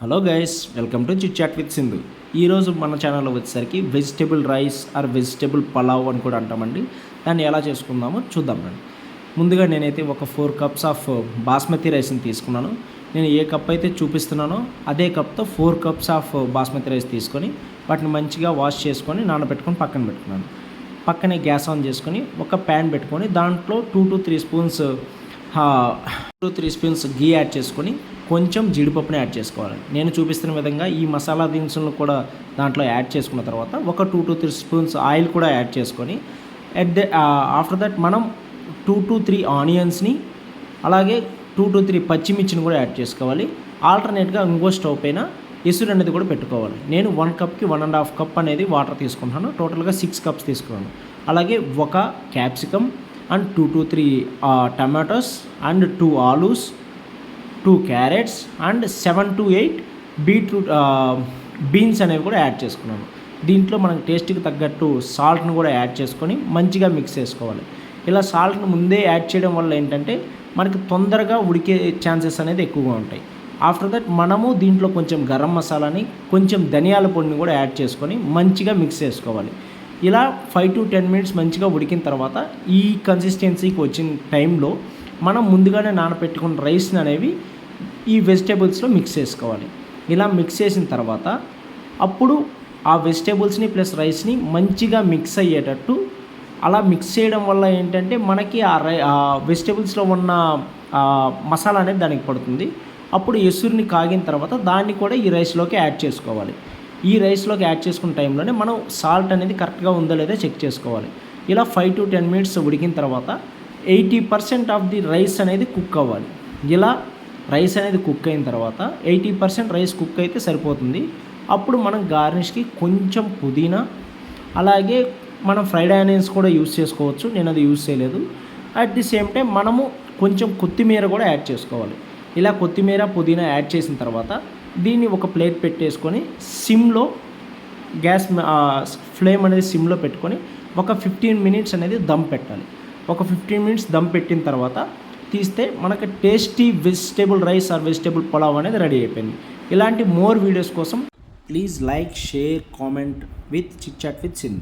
Hello guys, welcome to chit chat with Sindhu. ఈరోజు మన ఛానల్లో వచ్చేసరికి vegetable rice or vegetable pulao అని కూడా అంటామండి. దాన్ని ఎలా చేసుకుందామో చూద్దాం రండి. ముందుగా నేనైతే ఒక 4 కప్స్ ఆఫ్ బాస్మతి రైస్ని తీసుకున్నాను. నేను ఏ కప్ అయితే చూపిస్తున్నానో అదే కప్తో 4 కప్స్ ఆఫ్ బాస్మతి రైస్ తీసుకొని వాటిని మంచిగా వాష్ చేసుకొని నానబెట్టుకొని పక్కన పెట్టుకున్నాను. పక్కనే గ్యాస్ ఆన్ చేసుకొని ఒక ప్యాన్ పెట్టుకొని దాంట్లో 2 to 3 spoons 2-3 spoons ghee add చేసుకొని కొంచెం జీడిపప్పుని యాడ్ చేసుకోవాలి. నేను చూపిస్తున్న విధంగా ఈ మసాలా దినుసులను కూడా దాంట్లో యాడ్ చేసుకున్న తర్వాత ఒక 2 to 3 స్పూన్స్ ఆయిల్ కూడా యాడ్ చేసుకొని ఆఫ్టర్ దట్ మనం 2 to 3 ఆనియన్స్ని అలాగే 2 to 3 పచ్చిమిర్చిని కూడా యాడ్ చేసుకోవాలి. ఆల్టర్నేట్గా ఇంకో స్టవ్ పైన ఎసురు అనేది కూడా పెట్టుకోవాలి. నేను 1 కప్కి 1.5 కప్ అనేది వాటర్ తీసుకుంటున్నాను. టోటల్గా 6 కప్స్ తీసుకున్నాను. అలాగే ఒక capsicum and 2 to 3 tomatoes and 2 ఆలూస్, 2 carrots and 7 to 8 beetroot beans అనేవి కూడా యాడ్ చేసుకున్నాను. దీంట్లో మనకు టేస్ట్కి తగ్గట్టు సాల్ట్ను కూడా యాడ్ చేసుకొని మంచిగా మిక్స్ చేసుకోవాలి. ఇలా సాల్ట్ను ముందే యాడ్ చేయడం వల్ల ఏంటంటే మనకి తొందరగా ఉడికే ఛాన్సెస్ అనేది ఎక్కువగా ఉంటాయి. ఆఫ్టర్ దట్ మనము దీంట్లో కొంచెం గరం మసాలాని, కొంచెం ధనియాల పొడిని కూడా యాడ్ చేసుకొని మంచిగా మిక్స్ చేసుకోవాలి. ఇలా 5 to 10 మినిట్స్ మంచిగా ఉడికిన తర్వాత ఈ కన్సిస్టెన్సీకి వచ్చిన టైంలో మనం ముందుగానే నానబెట్టుకున్న రైస్ని అనేవి ఈ వెజిటేబుల్స్లో మిక్స్ చేసుకోవాలి. ఇలా మిక్స్ చేసిన తర్వాత అప్పుడు ఆ వెజిటేబుల్స్ని ప్లస్ రైస్ని మంచిగా మిక్స్ అయ్యేటట్టు అలా మిక్స్ చేయడం వల్ల ఏంటంటే మనకి ఆ వెజిటేబుల్స్లో ఉన్న మసాలా అనేది దానికి పడుతుంది. అప్పుడు ఎసురుని కాగిన తర్వాత దాన్ని కూడా ఈ రైస్లోకి యాడ్ చేసుకోవాలి. ఈ రైస్లోకి యాడ్ చేసుకున్న టైంలోనే మనం సాల్ట్ అనేది కరెక్ట్గా ఉందో లేదో చెక్ చేసుకోవాలి. ఇలా 5 to 10 మినిట్స్ ఉడికిన తర్వాత 80% ఆఫ్ ది రైస్ అనేది కుక్ అవ్వాలి. ఇలా రైస్ అనేది కుక్ అయిన తర్వాత 80% రైస్ కుక్ అయితే సరిపోతుంది. అప్పుడు మనం గార్నిష్కి కొంచెం పుదీనా, అలాగే మనం ఫ్రైడ్ ఆనియన్స్ కూడా యూస్ చేసుకోవచ్చు. నేను అది యూస్ చేయలేదు. అట్ ది సేమ్ టైం మనము కొంచెం కొత్తిమీర కూడా యాడ్ చేసుకోవాలి. ఇలా కొత్తిమీర, పుదీనా యాడ్ చేసిన తర్వాత దీన్ని ఒక ప్లేట్ పెట్టేసుకొని సిమ్లో గ్యాస్ ఫ్లేమ్ అనేది సిమ్లో పెట్టుకొని ఒక 15 మినిట్స్ అనేది దమ్ పెట్టాలి. ఒక 15 మినిట్స్ దమ్ పెట్టిన తర్వాత తీస్తే మనకు tasty vegetable rice or vegetable pulao అనేది రెడీ అయిపోయింది. ఇలాంటి మోర్ వీడియోస్ కోసం please like, share, comment with chit chat with Sindhu.